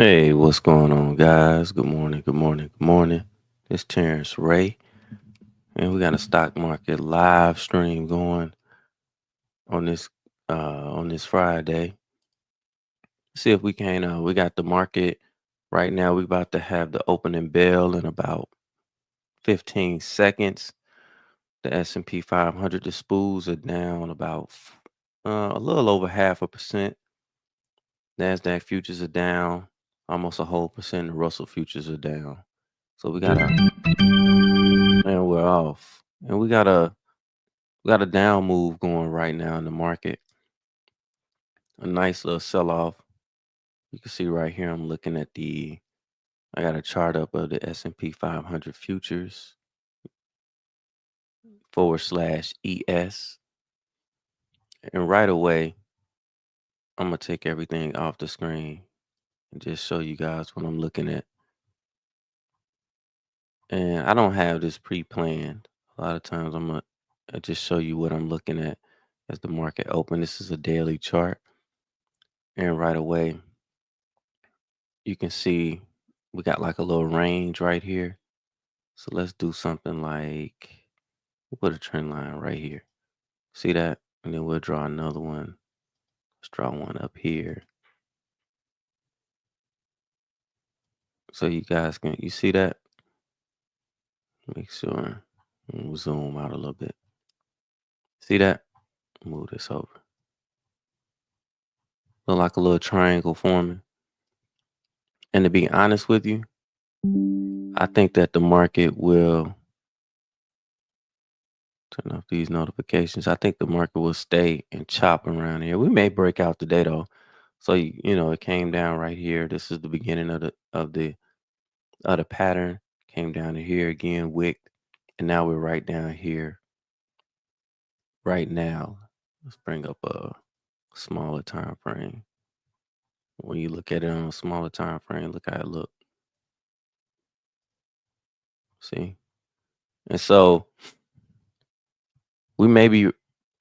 Hey, what's going on, guys? Good morning, good morning, good morning. It's Terrence Ray, and we got a stock market live stream going on this Friday. See if we can. We got the market right now. We about to have the opening bell in about 15 seconds. The S&P 500, the spools are down about a little over 0.5%. Nasdaq futures are down almost a whole percent. The Russell futures are down. So we got and we're off. And we got a down move going right now in the market. A nice little sell off. You can see right here I'm looking at I got a chart up of the S&P 500 futures /ES. And right away, I'm going to take everything off the screen and just show you guys what I'm looking at. And I don't have this pre-planned. A lot of times I'm going to just show you what I'm looking at as the market open. This is a daily chart. And right away, you can see we got like a little range right here. So let's do something like we'll put a trend line right here. See that? And then we'll draw another one. Let's draw one up here. So you guys you see that? Make sure we'll zoom out a little bit. See that? Move this over. Look like a little triangle forming. And to be honest with you, I think that the market will turn off these notifications. I think the market will stay and chop around here. We may break out today though. So it came down right here. This is the beginning of the pattern. Came down to here again, wicked, and now we're right down here right now. Let's bring up a smaller time frame. When you look at it on a smaller time frame, look how it look. See? And so we may be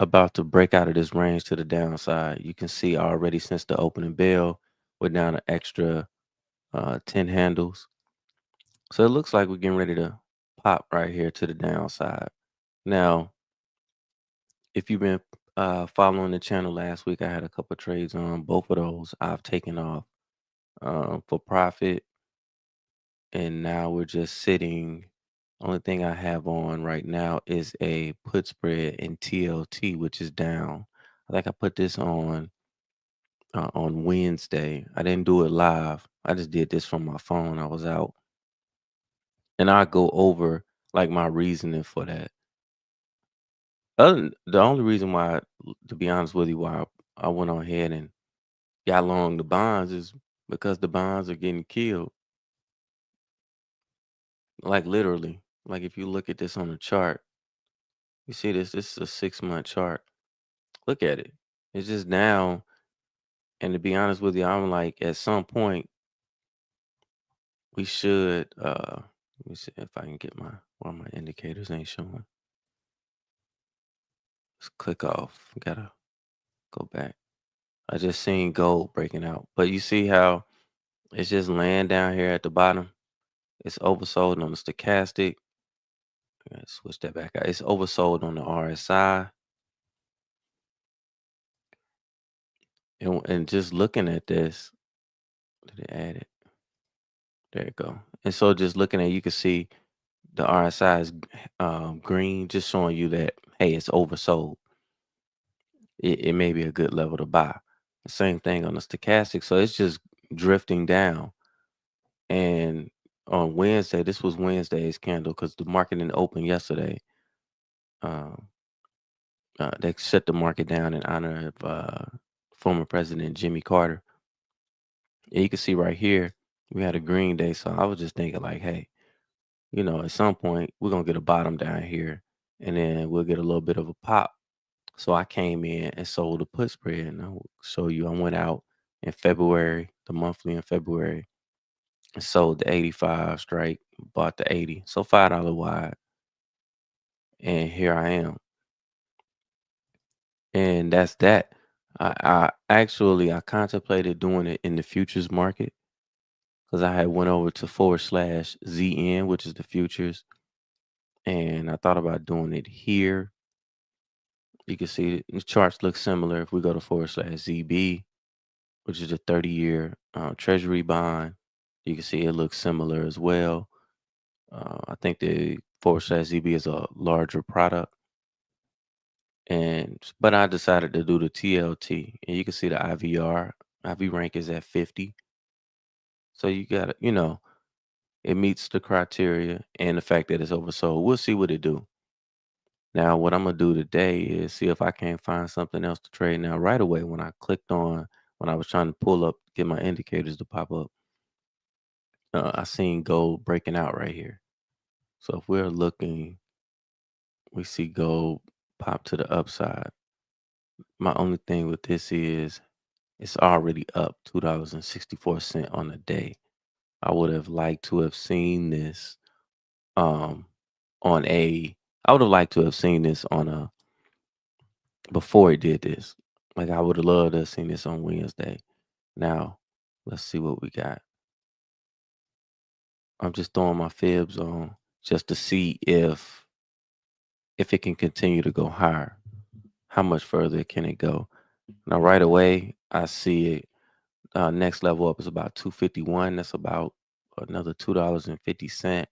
about to break out of this range to the downside. You can see already since the opening bell, we're down an extra 10 handles. So it looks like we're getting ready to pop right here to the downside. Now, if you've been following the channel last week, I had a couple trades on both of those. I've taken off for profit, and now we're just sitting. Only thing I have on right now is a put spread in TLT, which is down. I think I put this on Wednesday. I didn't do it live. I just did this from my phone. I was out, and I go over like my reasoning for that. The only reason why, to be honest with you, why I went on ahead and got long the bonds is because the bonds are getting killed. Like literally. Like if you look at this on the chart, you see this is a 6-month chart. Look at it. It's just down. And to be honest with you, I'm like at some point we should let me see if I can get why my indicators ain't showing. Let's click off. Gotta go back. I just seen gold breaking out. But you see how it's just laying down here at the bottom. It's oversold on the stochastic. I gotta switch that back out. It's oversold on the RSI. And just looking at this, did it add it? There you go. And so just looking at, you can see the RSI is green, just showing you that, hey, it's oversold. It may be a good level to buy. The same thing on the stochastic. So it's just drifting down. And on Wednesday, this was Wednesday's candle because the market didn't open yesterday. Um, they shut the market down in honor of former President Jimmy Carter. And you can see right here, we had a green day. So I was just thinking like, hey, at some point we're going to get a bottom down here and then we'll get a little bit of a pop. So I came in and sold the put spread, and I'll show you. I went out in February, the monthly in February, and sold the 85 strike, bought the 80. So $5 wide. And here I am. And that's that. I contemplated doing it in the futures market. because I had went over to forward slash ZN, which is the futures, and I thought about doing it here. You can see the charts look similar. If we go to forward slash ZB, which is a 30-year treasury bond, you can see it looks similar as well. I think the forward slash ZB is a larger product. But I decided to do the TLT, and you can see the IVR. IV rank is at 50. So you got to, it meets the criteria and the fact that it's oversold. We'll see what it do. Now, what I'm gonna do today is see if I can't find something else to trade. Now, right away when I was trying to pull up, get my indicators to pop up, I seen gold breaking out right here. So if we're looking, we see gold pop to the upside. My only thing with this is it's already up $2.64 on the day. I would have liked to have seen this um on a I would have liked to have seen this on a before it did this. Like I would have loved to have seen this on Wednesday. Now, let's see what we got. I'm just throwing my fibs on just to see if it can continue to go higher. How much further can it go? Now, right away, I see it. Next level up is about 251. That's about another $2.50.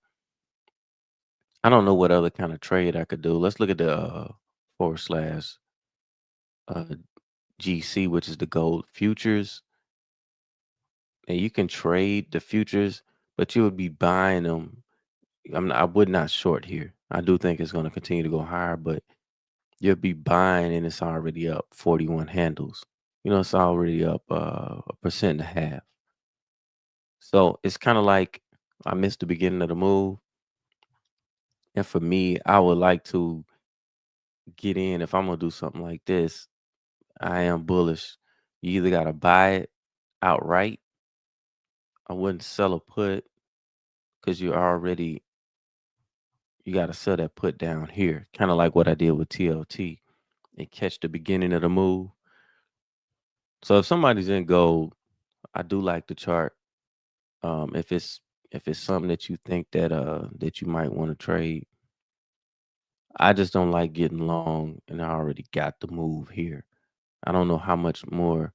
I don't know what other kind of trade I could do. Let's look at the forward slash uh, GC, which is the gold futures. And you can trade the futures, but you would be buying them. I would not short here. I do think it's going to continue to go higher, but you'll be buying and it's already up 41 handles. It's already up a percent and a half. So it's kind of like I missed the beginning of the move. And for me, I would like to get in if I'm gonna do something like this. I am bullish. You either gotta buy it outright. I wouldn't sell a put because you gotta sell that put down here. Kind of like what I did with TLT and catch the beginning of the move. So if somebody's in gold, I do like the chart. Um, if it's if it's something that you think that you might want to trade, I just don't like getting long and I already got the move here. I don't know how much more,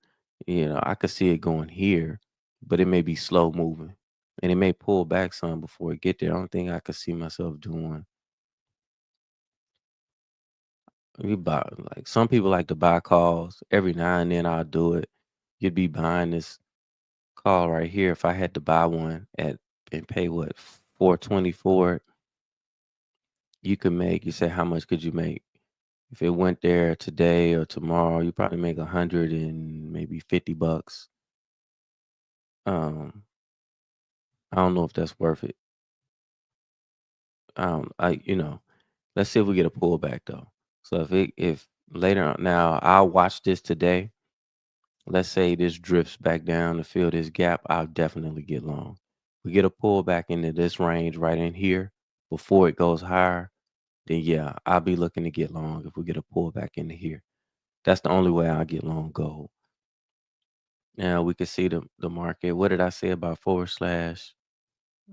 I could see it going here, but it may be slow moving. And it may pull back some before it get there. I don't think I could see myself doing. We buy like some people like to buy calls. Every now and then I'll do it. You'd be buying this call right here. If I had to buy one at and pay what 420 for it, you say how much could you make? If it went there today or tomorrow, you probably make 100 and maybe $50. Um, I don't know if that's worth it. Let's see if we get a pullback though. So if later on now I'll watch this today. Let's say this drifts back down to fill this gap, I'll definitely get long. We get a pullback into this range right in here before it goes higher, then yeah, I'll be looking to get long if we get a pullback into here. That's the only way I'll get long gold. Now we can see the market. What did I say about forward slash?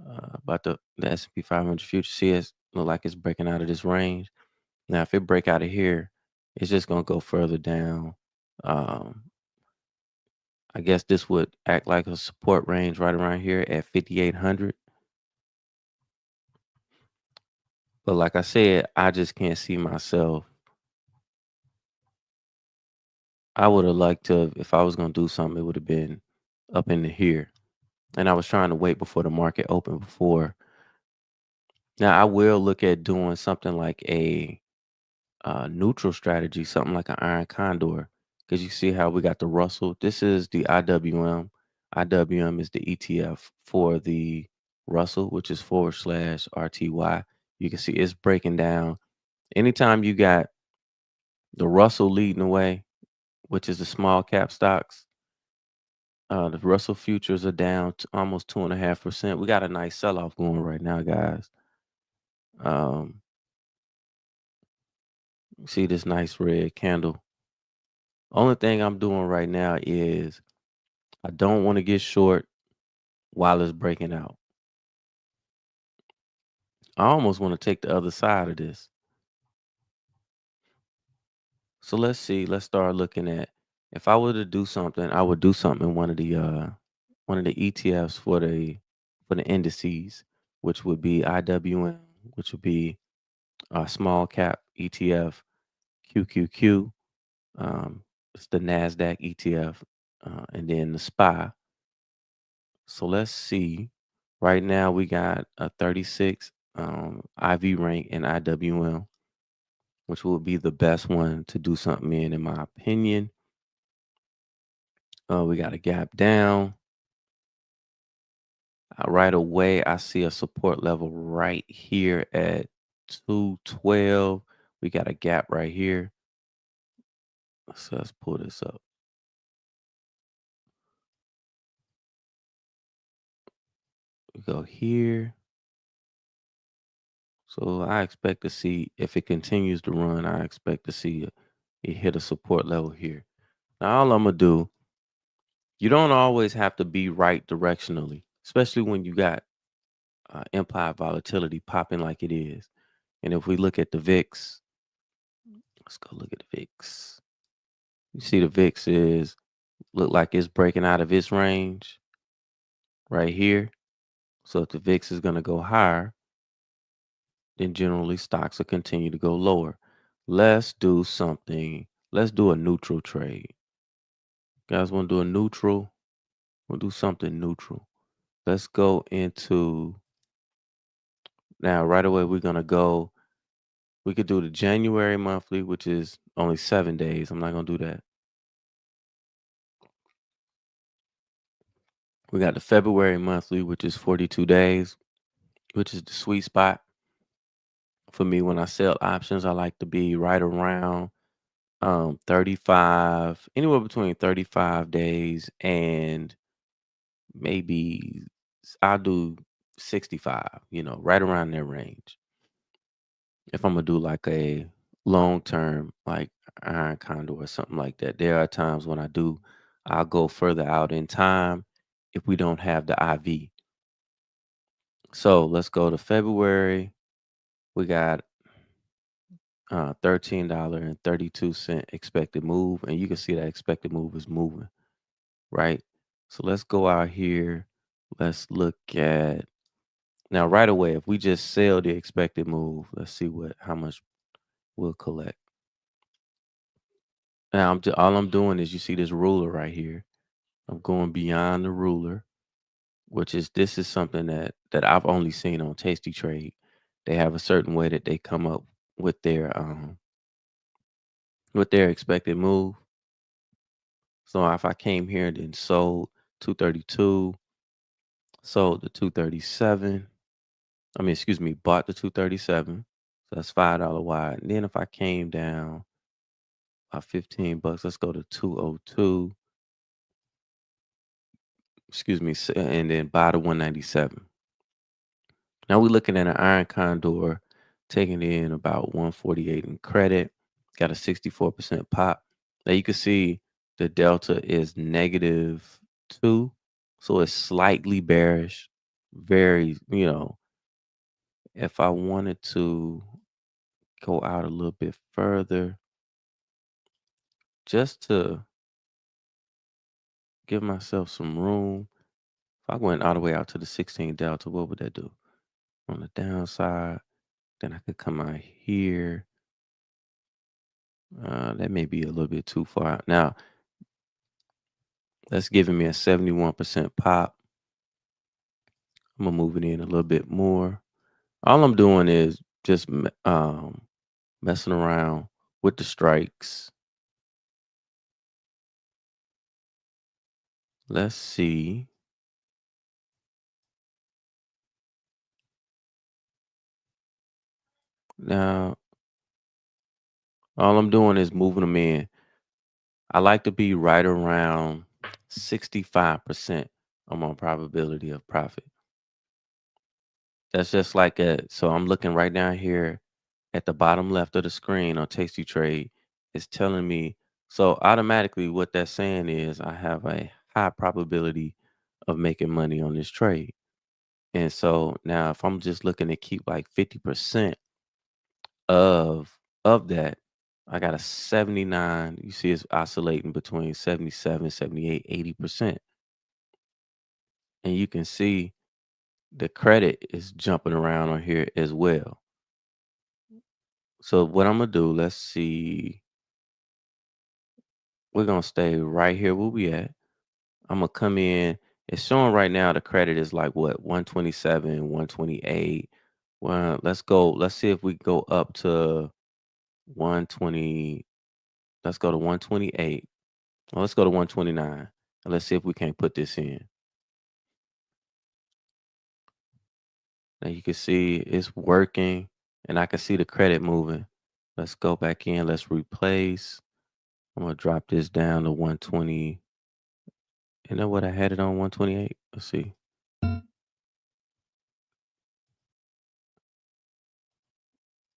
About the S&P 500 future? See, it look like it's breaking out of this range. Now, if it break out of here, it's just gonna go further down. Um, I guess this would act like a support range right around here at 5,800. But like I said, I just can't see myself. I would have liked to, if I was gonna do something, it would have been up into here. And I was trying to wait before the market opened before. Now I will look at doing something like a neutral strategy, something like an Iron Condor, because you see how we got the Russell. This is the IWM. IWM is the ETF for the Russell, which is forward slash RTY. You can see it's breaking down. Anytime you got the Russell leading the way, which is the small cap stocks, the Russell futures are down to almost 2.5%. We got a nice sell off going right now, guys. Um, see this nice red candle. Only thing I'm doing right now is I don't want to get short. while it's breaking out. I almost want to take the other side of this. So let's see. Let's start looking at if I were to do something, I would do something in one of the ETFs for the indices, which would be IWM, which would be a small cap ETF, QQQ. It's the Nasdaq ETF, and then the SPY. So let's see. Right now we got a 36 IV rank in IWM, which would be the best one to do something in my opinion. We got a gap down. Right away, I see a support level right here at 212. We got a gap right here. So let's pull this up. We go here. So I expect to see if it continues to run, I expect to see it hit a support level here. Now, all I'm gonna do, you don't always have to be right directionally, especially when you got implied volatility popping like it is. And if we look at the VIX, let's go look at the VIX. You see the VIX is look like it's breaking out of its range right here. So if the VIX is going to go higher, then generally stocks will continue to go lower. Let's do something. Let's do a neutral trade. Guys want to do a neutral? We'll do something neutral. Let's go into now right away. We're going to go. We could do the January monthly, which is only 7 days. I'm not going to do that. We got the February monthly, which is 42 days, which is the sweet spot. For me, when I sell options, I like to be right around 35, anywhere between 35 days and maybe I'll do 65, right around that range. If I'm gonna do like a long term, like Iron Condor or something like that, there are times when I'll go further out in time if we don't have the IV. So let's go to February. We got $13.32 expected move, and you can see that expected move is moving, right? So let's go out here. Let's look at now right away. If we just sell the expected move, let's see how much we'll collect. Now all I'm doing is you see this ruler right here. I'm going beyond the ruler, which is this is something that I've only seen on Tasty Trade. They have a certain way that they come up with their expected move. So if I came here and then sold 232, sold the 237, excuse me, bought the 237. So that's $5 wide. And then if I came down by $15, let's go to 202, excuse me, and then buy the 197. Now we're looking at an Iron Condor taking in about 148 in credit, got a 64% pop. Now you can see the delta is -2. So it's slightly bearish. Very, if I wanted to go out a little bit further, just to give myself some room, if I went all the way out to the 16 delta, what would that do? On the downside, then I could come out here. That may be a little bit too far out. Now, that's giving me a 71% pop. I'm gonna move it in a little bit more. All I'm doing is just messing around with the strikes. Let's see. Now, all I'm doing is moving them in. I like to be right around 65% on my probability of profit. That's just like so I'm looking right down here at the bottom left of the screen on Tasty Trade. It's telling me, so automatically what that's saying is I have a high probability of making money on this trade. And so now if I'm just looking to keep like 50% of that, I got a 79. You see it's oscillating between 77, 78, 80%. And you can see the credit is jumping around on here as well. So what I'm gonna do, let's see. We're gonna stay right here where we at. I'm gonna come in. It's showing right now the credit is like what 127, 128. Well, let's go. Let's see if we go up to 120. Let's go to 128. Well, let's go to 129. And let's see if we can't put this in. Now you can see it's working and I can see the credit moving. Let's go back in. Let's replace. I'm gonna drop this down to 120. You know what? I had it on 128. Let's see.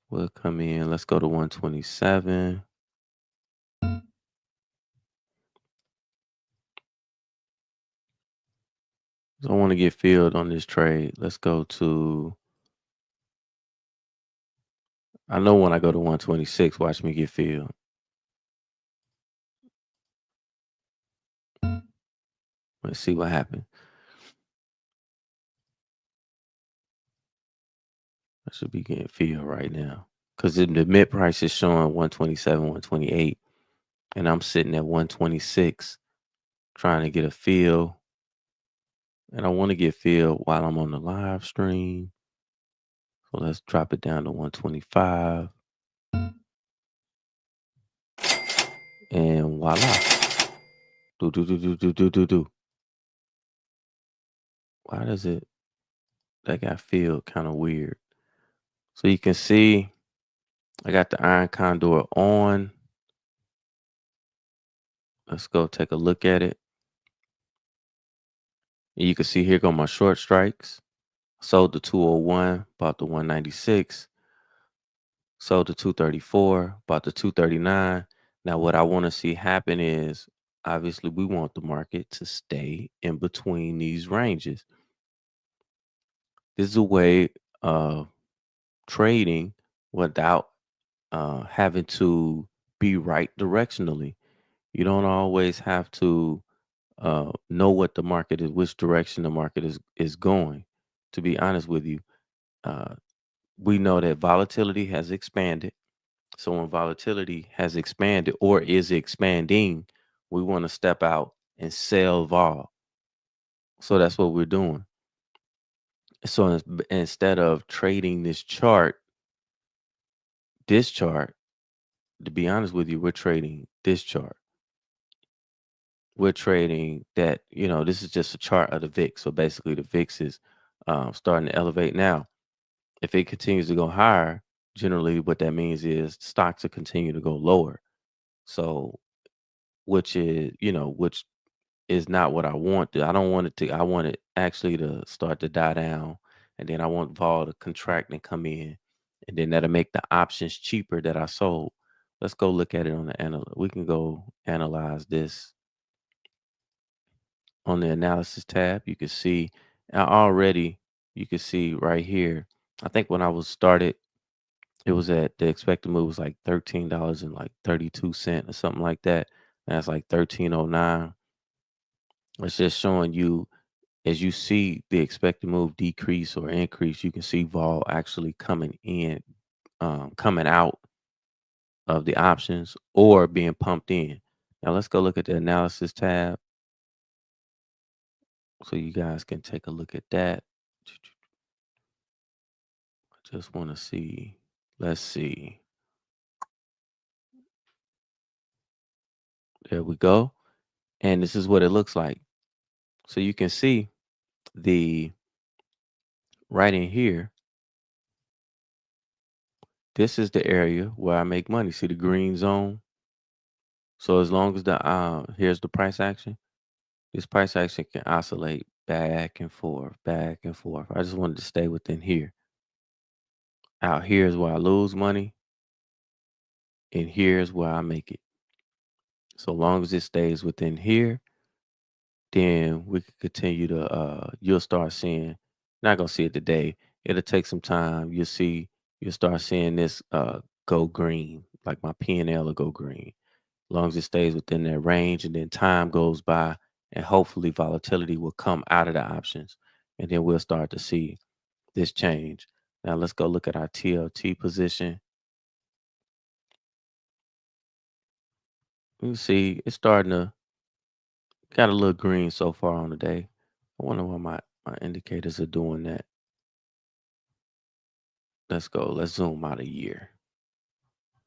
We'll come in. Let's go to 127. So I want to get filled on this trade. Let's go to, I know when I go to 126, watch me get filled. Let's see what happens. I should be getting filled right now. Because the mid price is showing 127, 128. And I'm sitting at 126 trying to get a fill. And I want to get filled while I'm on the live stream. So let's drop it down to 125. And voila. Do, do, do, do, do, do, do, do. Why does it, that got filled kind of weird. So you can see I got the Iron Condor on. Let's go take a look at it. And you can see here go my short strikes. Sold the 201, bought the 196. Sold the 234, bought the 239. Now what I want to see happen is obviously we want the market to stay in between these ranges. This is a way of trading without having to be right directionally. You don't always have to know what the market is, which direction the market is going. To be honest with you, uh, we know that volatility has expanded. So when volatility has expanded or is expanding, we want to step out and sell vol. So that's what we're doing. So instead of trading this chart, to be honest with you, we're trading this chart. We're trading that, this is just a chart of the VIX. So basically the VIX is starting to elevate now. If it continues to go higher, generally what that means is stocks will continue to go lower. So which is not what I want. I don't want it to, I want it actually to start to die down. And then I want vol to contract and come in. And then that'll make the options cheaper that I sold. Let's go look at it on the we can go analyze this on the analysis tab. You can see already, you can see right here. I think when I was started, it was at the expected move was like $13 and like 32 cents or something like that. And that's like 1309. It's just showing you as you see the expected move decrease or increase, you can see vol actually coming in, coming out of the options or being pumped in. Now let's go look at the analysis tab so you guys can take a look at that. I just want to see. Let's see. There we go. And this is what it looks like. So you can see the right in here. This is the area where I make money. See the green zone? So as long as here's the price action. This price action can oscillate back and forth, back and forth. I just wanted to stay within here. Out here is where I lose money, and here's where I make it. So long as it stays within here, then we could continue to you'll start seeing, not gonna see it today. It'll take some time. You'll start seeing this go green, like my P&L will go green. As long as it stays within that range, and then time goes by, and hopefully volatility will come out of the options, and then we'll start to see this change. Now let's go look at our TLT position. You see it's starting to got a little green so far on the day. I wonder why my indicators are doing that. Let's go. Let's zoom out a year.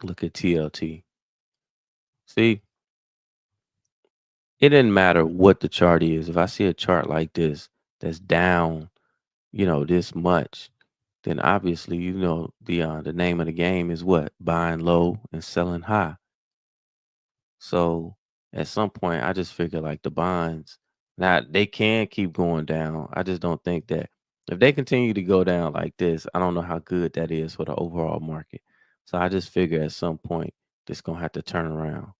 Look at TLT. See, it didn't matter what the chart is. If I see a chart like this that's down, this much, then obviously, the name of the game is what? Buying low and selling high. So at some point, I just figure like the bonds, now they can keep going down. I just don't think that if they continue to go down like this, I don't know how good that is for the overall market. So I just figure at some point it's gonna have to turn around,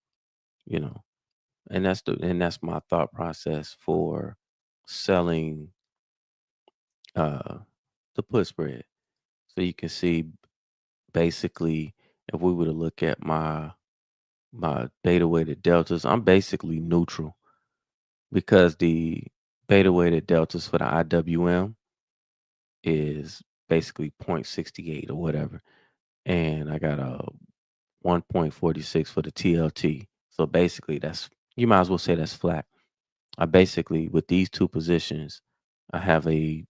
you know. And that's my thought process for selling uh the put spread. So you can see basically if we were to look at my beta weighted deltas, I'm basically neutral because the beta weighted deltas for the IWM is basically 0.68 or whatever. And I got a 1.46 for the TLT. So basically you might as well say that's flat. I basically, with these two positions, I have a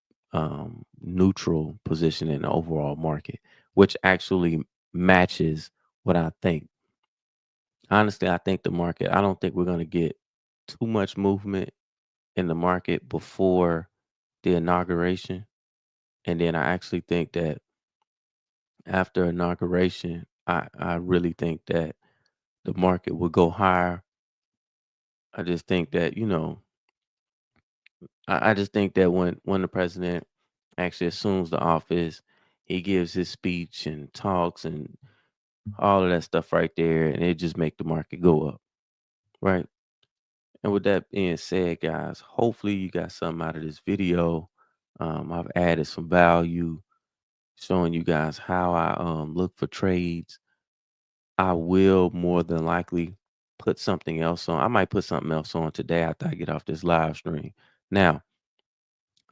neutral position in the overall market, which actually matches what I think. Honestly, I think the market, I don't think we're going to get too much movement in the market before the inauguration. And then I actually think that after inauguration, I really think that the market will go higher. I just think that, I just think that when the president actually assumes the office, he gives his speech and talks and all of that stuff right there, and it just make the market go up, right? And with that being said, guys, hopefully you got something out of this video. I've added some value showing you guys how I look for trades. I will more than likely put something else on. I might put something else on today after I get off this live stream. Now,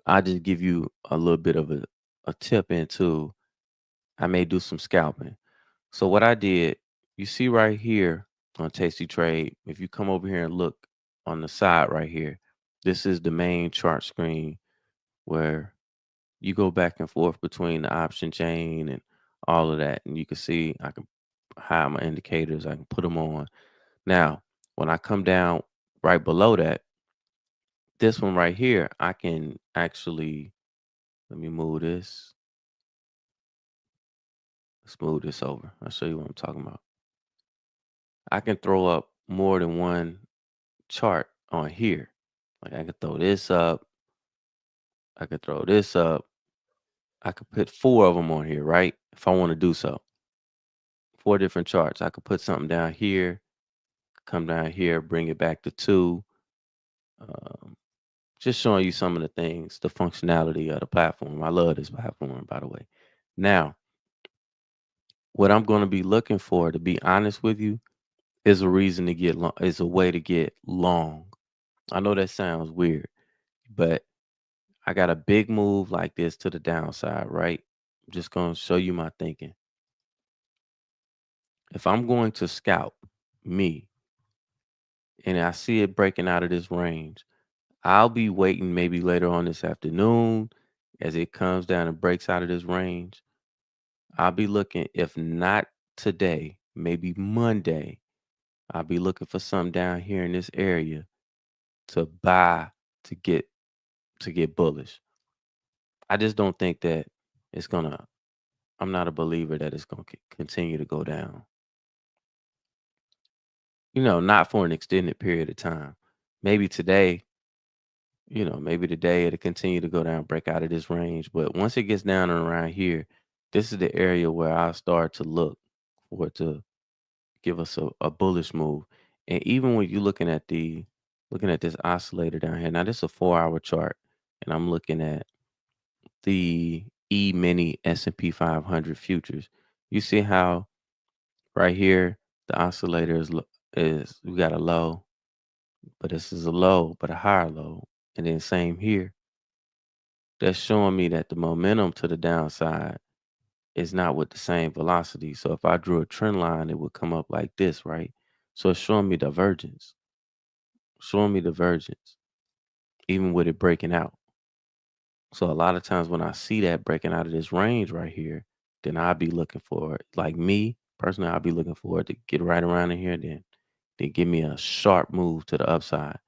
I just give you a little bit of a tip into I may do some scalping. So what I did, you see right here on Tasty Trade, if you come over here and look on the side right here, this is the main chart screen where you go back and forth between the option chain and all of that. And you can see I can hide my indicators, I can put them on. Now, when I come down right below that, this one right here, I can actually, let me move this, smooth this over. I'll show you what I'm talking about. I can throw up more than one chart on here. Like I could throw this up, I could throw this up. I could put four of them on here, right? If I want to do so. Four different charts. I could put something down here, come down here, bring it back to two. Um, just showing you some of the things, the functionality of the platform. I love this platform, by the way. Now, what I'm going to be looking for, to be honest with you, is a reason to get long, is a way to get long. I know that sounds weird, but I got a big move like this to the downside, right? I'm just going to show you my thinking. If I'm going to scalp me and I see it breaking out of this range, I'll be waiting maybe later on this afternoon as it comes down and breaks out of this range. I'll be looking, if not today, maybe Monday, I'll be looking for something down here in this area to buy to get bullish. I just don't think that it's gonna. I'm not a believer that it's gonna continue to go down. Not for an extended period of time. Maybe today, maybe today it'll continue to go down, break out of this range. But once it gets down and around here, this is the area where I start to look for it to give us a bullish move. And even when you're looking at looking at this oscillator down here. Now this is a 4-hour chart, and I'm looking at the E-mini S&P 500 futures. You see how right here the oscillator is we got a low, but this is a low, but a higher low, and then same here. That's showing me that the momentum to the downside is not with the same velocity. So if I drew a trend line, it would come up like this, right? So it's showing me divergence, showing me divergence, even with it breaking out. So a lot of times when I see that breaking out of this range right here, then I'll be looking for it. Like me personally, I'll be looking for it to get right around in here, then give me a sharp move to the upside.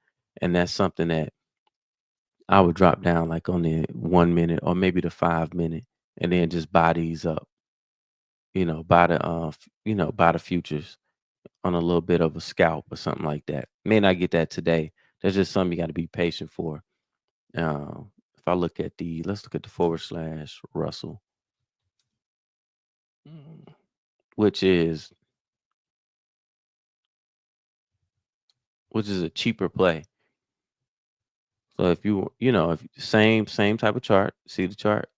And that's something that I would drop down like on the 1 minute or maybe the 5 minute, and then just buy these up, buy the buy the futures on a little bit of a scalp or something like that. May not get that today. That's just something you got to be patient for. If I look at let's look at the forward slash Russell, mm, which is a cheaper play. So if if same type of chart, see the chart.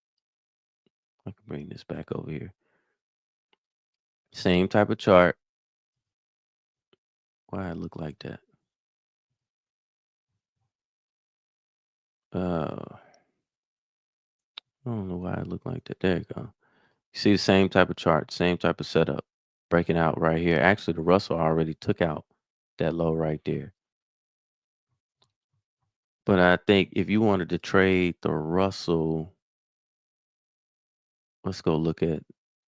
I can bring this back over here. Same type of chart. Why it look like that? I don't know why it look like that. There you go. You see the same type of chart, same type of setup, breaking out right here. Actually, the Russell already took out that low right there. But I think if you wanted to trade the Russell, let's go look at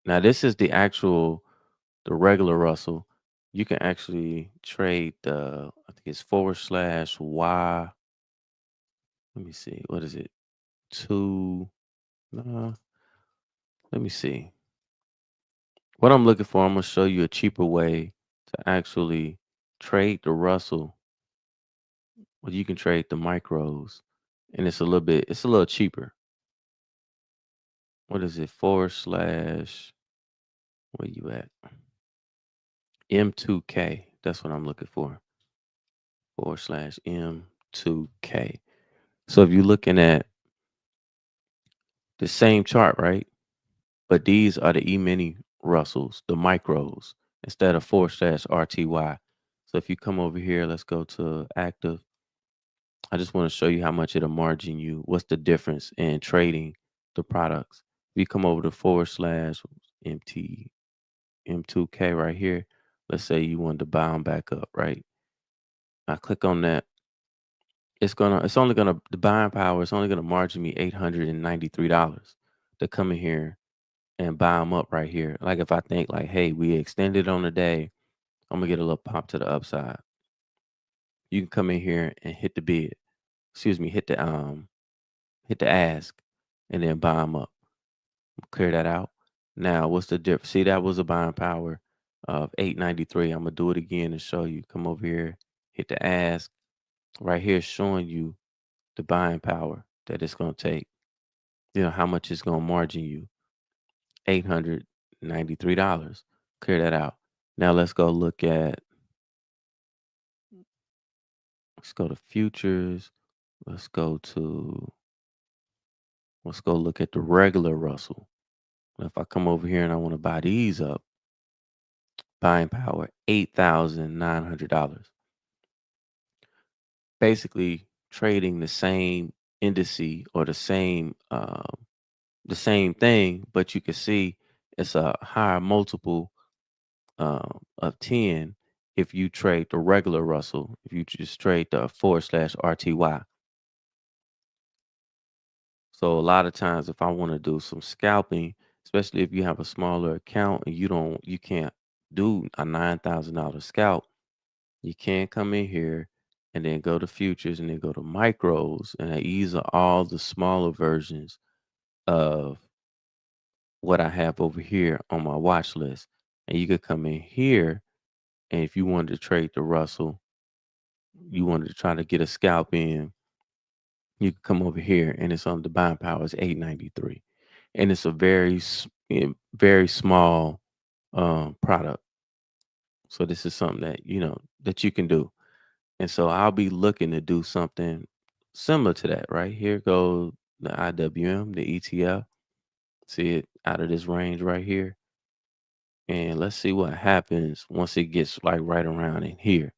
now. This is the regular Russell. You can actually trade I think it's forward slash Y. Let me see. What is it? Two. Let me see. What I'm looking for, I'm gonna show you a cheaper way to actually trade the Russell. Well, you can trade the micros, and it's a little cheaper. What is it? Forward slash, where you at? M2K. That's what I'm looking for. Forward slash M2K. So if you're looking at the same chart, right? But these are the E-mini Russells, the micros, instead of forward slash RTY. So if you come over here, let's go to active. I just want to show you how much it'll margin you. What's the difference in trading the products? If you come over to forward slash MT M2K right here, let's say you wanted to buy them back up, right? I click on that. It's only gonna the buying power is only gonna margin me $893 to come in here and buy them up right here. Like if I think like, hey, we extended on the day, I'm gonna get a little pop to the upside. You can come in here and hit the bid. Excuse me, hit the ask, and then buy them up. Clear that out. Now, what's the difference? See, that was a buying power of 893. I'm gonna do it again and show you. Come over here, hit the ask. Right here, showing you the buying power that it's gonna take. You know how much it's gonna margin you. $893. Clear that out. Now let's go look at. Let's go to futures. Let's go to. Let's go look at the regular Russell. If I come over here and I want to buy these up, buying power $8,900. Basically trading the same indice or the same thing, but you can see it's a higher multiple of 10 if you trade the regular Russell, if you just trade the forward slash RTY. So a lot of times if I want to do some scalping, especially if you have a smaller account and you can't do a $9,000 scalp, you can come in here and then go to futures and then go to micros, and these are all the smaller versions of what I have over here on my watch list. And you could come in here, and if you wanted to trade the Russell, you wanted to try to get a scalp in, you could come over here, and it's on the buying power is 893, and it's a very small product. So this is something that that you can do. And so I'll be looking to do something similar to that. Right here goes the IWM, the ETF. See it out of this range right here. And let's see what happens once it gets like right around in here.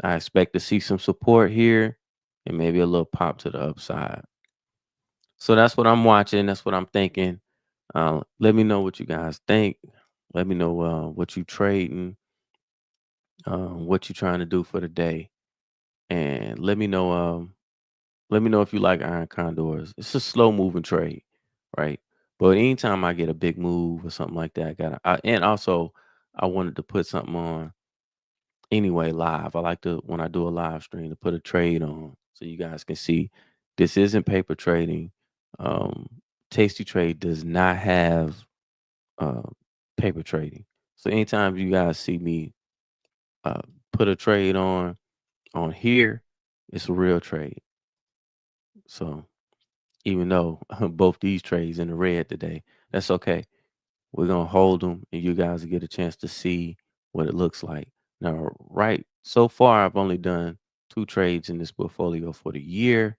I expect to see some support here and maybe a little pop to the upside. So that's what I'm watching. That's what I'm thinking. Let me know what you guys think. Let me know what you trading, what you trying to do for the day, and let me know if you like Iron Condors. It's a slow moving trade, right? But anytime I get a big move or something like that, and also I wanted to put something on anyway live. I like to when I do a live stream to put a trade on so you guys can see this isn't paper trading. Um, Tasty Trade does not have uh, paper trading. So anytime you guys see me uh, put a trade on here, it's a real trade. So even though both these trades in the red today, that's okay. We're gonna hold them, and you guys will get a chance to see what it looks like. Now, right so far, I've only done 2 trades in this portfolio for the year.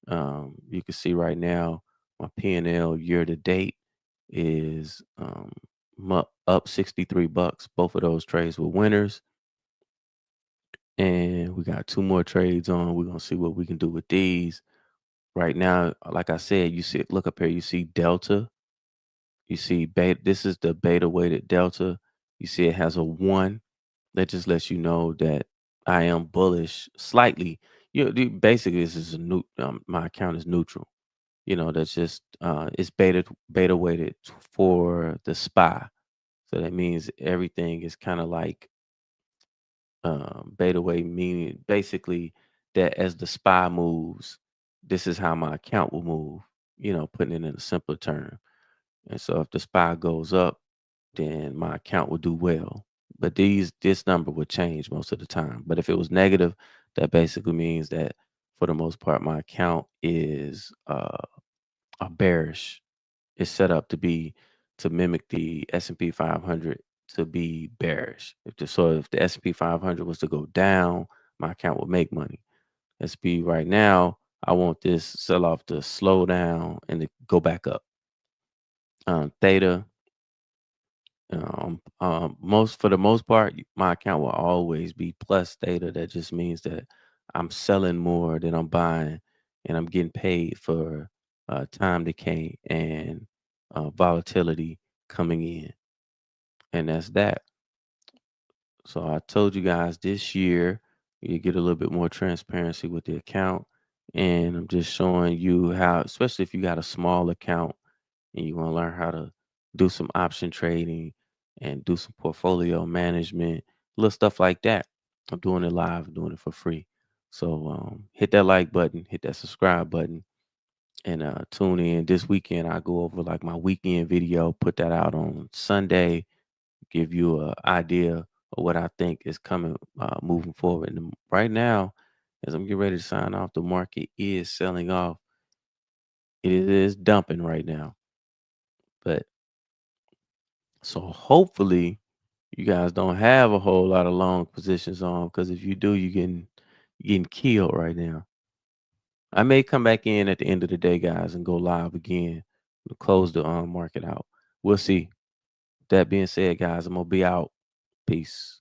You can see right now my P&L year to date is up $63. Both of those trades were winners, and we got 2 more trades on. We're gonna see what we can do with these. Right now, like I said, you see, look up here. You see Delta. You see beta. This is the beta weighted Delta. You see it has a 1. That just lets you know that I am bullish slightly. Basically this is a new. My account is neutral. That's just it's beta weighted for the SPY. So that means everything is kind of like beta weight, meaning basically that as the SPY moves, this is how my account will move. Putting it in a simpler term. And so if the SPY goes up, then my account will do well. But this number would change most of the time. But if it was negative, that basically means that for the most part, my account is a bearish. It's set up to mimic the S&P 500 to be bearish. If the S&P 500 was to go down, my account would make money. S&P right now, I want this sell off to slow down and to go back up. Theta, for the most part, my account will always be plus theta. That just means that I'm selling more than I'm buying, and I'm getting paid for time decay and volatility coming in, and that's that. So I told you guys this year you get a little bit more transparency with the account, and I'm just showing you how, especially if you got a small account and you want to learn how to do some option trading and do some portfolio management, little stuff like that. I'm doing it live, I'm doing it for free. So hit that like button, hit that subscribe button, and tune in. This weekend I go over like my weekend video, put that out on Sunday, give you an idea of what I think is coming moving forward. And right now, as I'm getting ready to sign off, the market is selling off. It is dumping right now. But so hopefully you guys don't have a whole lot of long positions on, because if you do, you're getting killed right now. I may come back in at the end of the day, guys, and go live again to close the market out. We'll see. That being said, guys, I'm gonna be out. Peace.